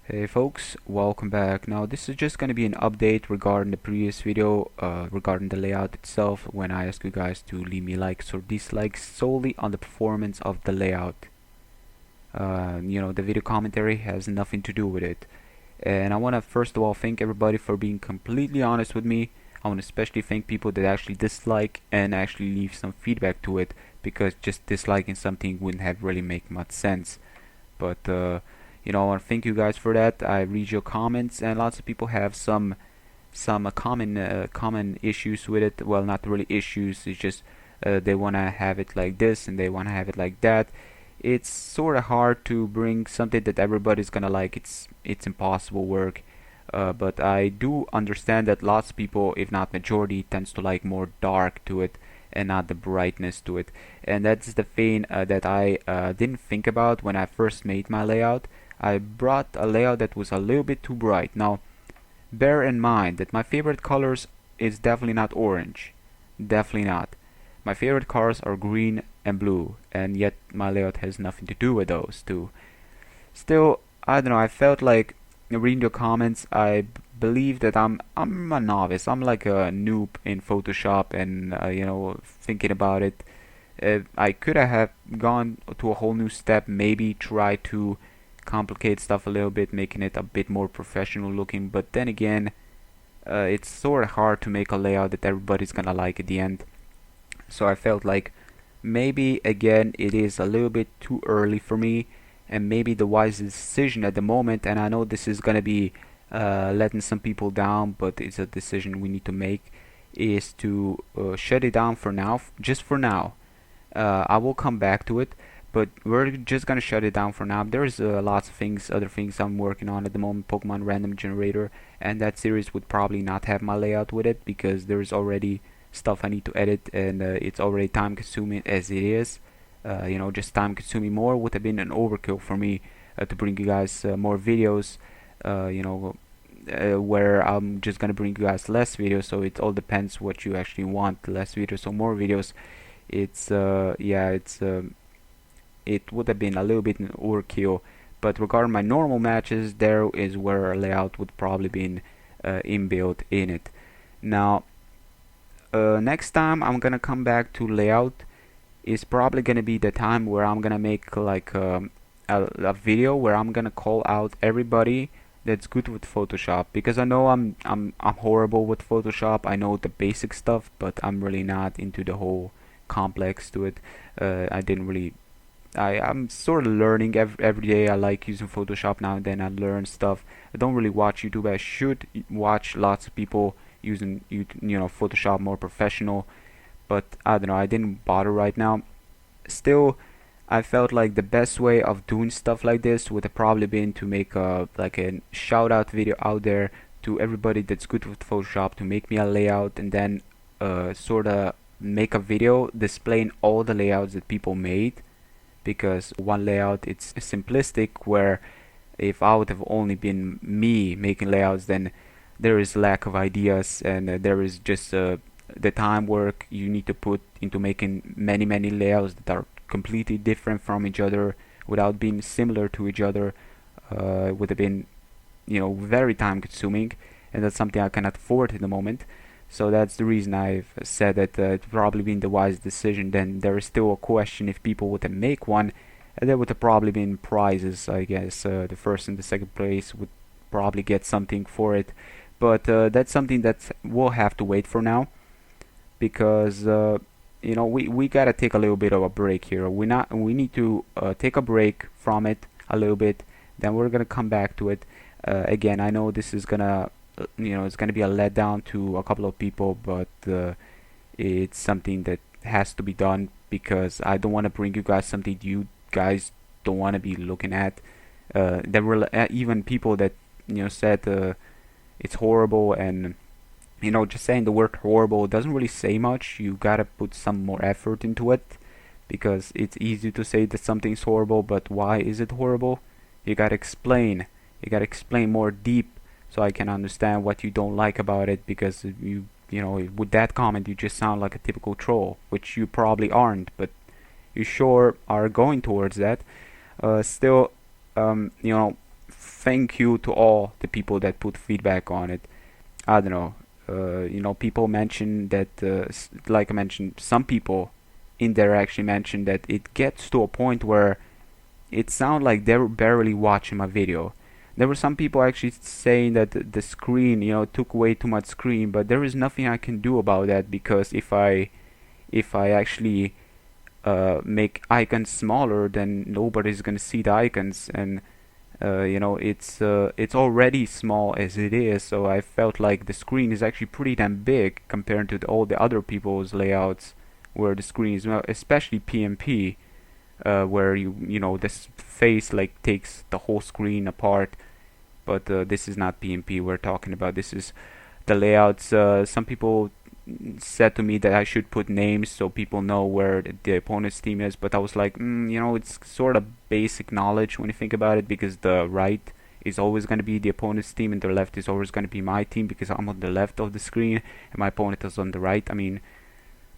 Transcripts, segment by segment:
Hey folks, welcome back. Now this is just going to be an update regarding the previous video regarding the layout itself, when I asked you guys to leave me likes or dislikes solely on the performance of the layout. The video commentary has nothing to do with it. And I want to first of all thank everybody for being completely honest with me. I want to especially thank people that actually dislike and actually leave some feedback to it, because just disliking something wouldn't have really make much sense. But I want to thank you guys for that. I read your comments, and lots of people have some common issues with it. Well, not really issues. It's just they want to have it like this and they want to have it like that. It's sort of hard to bring something that everybody's gonna like. It's impossible work. But I do understand that lots of people, if not majority, tends to like more dark to it and not the brightness to it. And that's the thing that I didn't think about when I first made my layout. I brought a layout that was a little bit too bright. Now, bear in mind that my favorite colors is definitely not orange. Definitely not. My favorite colors are green and blue, and yet my layout has nothing to do with those two. Still, I don't know, I felt like reading your comments, I believe that I'm a novice. I'm like a noob in Photoshop, and thinking about it, I could have gone to a whole new step, maybe try to complicate stuff a little bit, making it a bit more professional looking. But then again, it's sort of hard to make a layout that everybody's gonna like at the end. So I felt like maybe again it is a little bit too early for me, and maybe the wisest decision at the moment. And I know this is gonna be letting some people down, but it's a decision we need to make. Is to shut it down for now, just for now. I will come back to it, but we're just gonna shut it down for now. There's lots of things, other things I'm working on at the moment. Pokemon Random Generator, and that series would probably not have my layout with it, because there's already stuff I need to edit, and it's already time consuming as it is. Just time consuming more would have been an overkill for me to bring you guys more videos. Uh, you know, where I'm just gonna bring you guys less videos. So it all depends what you actually want: less videos or more videos. It's yeah, it would have been a little bit an overkill. But regarding my normal matches, there is where a layout would probably be inbuilt in it. Now, next time I'm gonna come back to layout is probably gonna be the time where I'm gonna make like a video where I'm gonna call out everybody that's good with Photoshop, because I know I'm horrible with Photoshop. I know the basic stuff, but I'm really not into the whole complex to it. I didn't really I'm sort of learning every day. I like using Photoshop now and then. I learn stuff. I don't really watch YouTube. I should watch lots of people using Photoshop more professional, but I don't know. I didn't bother right now. Still, I felt like the best way of doing stuff like this would have probably been to make a shout out video out there to everybody that's good with Photoshop, to make me a layout, and then sort of make a video displaying all the layouts that people made. Because one layout, it's simplistic, where if I would have only been me making layouts, then there is lack of ideas, and there is just the time work you need to put into making many layouts that are completely different from each other without being similar to each other. Would have been very time consuming, and that's something I cannot afford at the moment. So that's the reason I've said that it's probably been the wise decision. Then there is still a question: if people would have make one, there would have probably been prizes. I guess the first and the second place would probably get something for it, but that's something that we'll have to wait for now, because we gotta take a little bit of a break here. We need to take a break from it a little bit. Then we're gonna come back to it again. I know this is gonna it's gonna be a letdown to a couple of people, but it's something that has to be done, because I don't want to bring you guys something you guys don't want to be looking at. There were even people that said it's horrible, and just saying the word horrible doesn't really say much. You gotta put some more effort into it, because it's easy to say that something's horrible, but why is it horrible? You gotta explain. You gotta explain more deep, so I can understand what you don't like about it. Because with that comment, you just sound like a typical troll, which you probably aren't, but you sure are going towards that. Still, thank you to all the people that put feedback on it. I don't know. People mention that, like I mentioned, some people in there actually mentioned that it gets to a point where it sounds like they're barely watching my video. There were some people actually saying that the screen, took way too much screen, but there is nothing I can do about that, because if I actually make icons smaller, then nobody's gonna see the icons, and it's already small as it is. So I felt like the screen is actually pretty damn big compared to all the other people's layouts, where the screen is, especially PMP, where this face like takes the whole screen apart. But this is not PMP we're talking about. This is the layouts. Some people said to me that I should put names so people know where the opponent's team is, but I was like, it's sort of basic knowledge when you think about it, because the right is always going to be the opponent's team and the left is always going to be my team, because I'm on the left of the screen and my opponent is on the right. I mean,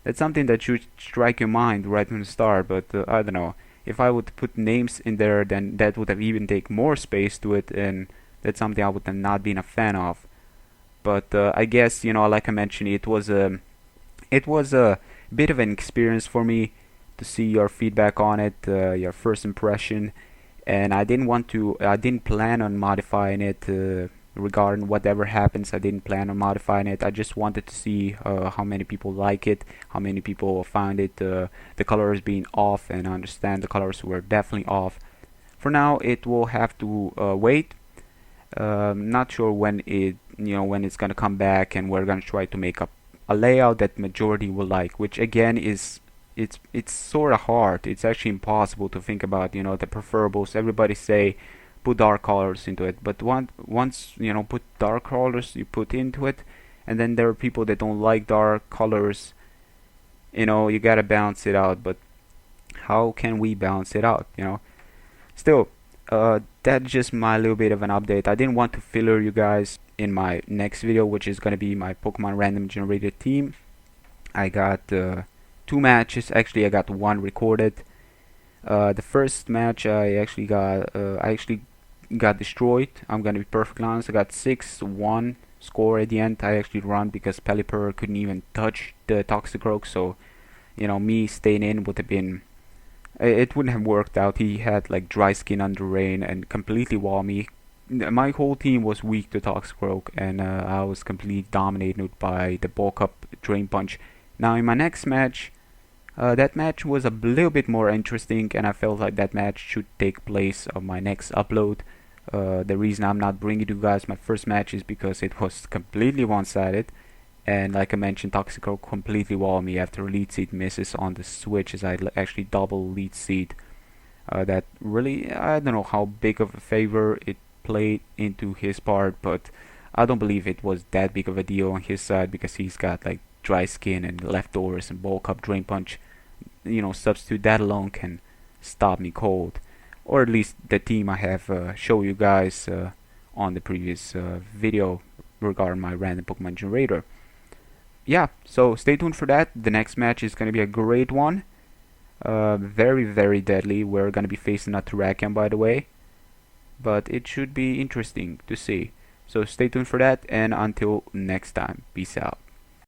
that's something that should strike your mind right from the start, but I don't know. If I would put names in there, then that would have even take more space to it, and that's something I would have not been a fan of. But I guess, like I mentioned, it was a bit of an experience for me to see your feedback on it, your first impression, and I didn't plan on modifying it. Regarding whatever happens, I didn't plan on modifying it. I just wanted to see how many people like it, how many people found it, the colors being off, and I understand the colors were definitely off. For now, it will have to wait. Not sure when it's gonna come back, and we're gonna try to make a layout that majority will like, which again is it's sort of hard. It's actually impossible to think about the preferables. Everybody say put dark colors into it, but once put dark colors, you put into it, and then there are people that don't like dark colors. You gotta balance it out, but how can we balance it out? Still, that's just my little bit of an update. I didn't want to filler you guys in my next video, which is gonna be my Pokemon random generated team. I got 2 matches. Actually, I got 1 recorded. The first match I actually got destroyed. I'm gonna be perfectly honest. I got 6-1 score at the end. I actually run because Pelipper couldn't even touch the Toxicroak, so me staying in would have been, it wouldn't have worked out. He had like dry skin under rain and completely wall me. My whole team was weak to Toxicroak, and I was completely dominated by the bulk up Drain Punch. Now in my next match, that match was a little bit more interesting, and I felt like that match should take place on my next upload. The reason I'm not bringing you guys my first match is because it was completely one-sided, and like I mentioned, Toxicroak completely walled me after Lead Seed misses on the switch, as I actually double Lead Seed. That really, I don't know how big of a favor it played into his part, but I don't believe it was that big of a deal on his side, because he's got like dry skin and leftovers and bulk up Drain Punch. Substitute that alone can stop me cold, or at least the team I have show you guys on the previous video regarding my random Pokemon generator. Yeah, so stay tuned for that. The next match is going to be a great one. Very, very deadly. We're going to be facing a Terrakion, by the way. But it should be interesting to see. So stay tuned for that, and until next time, peace out.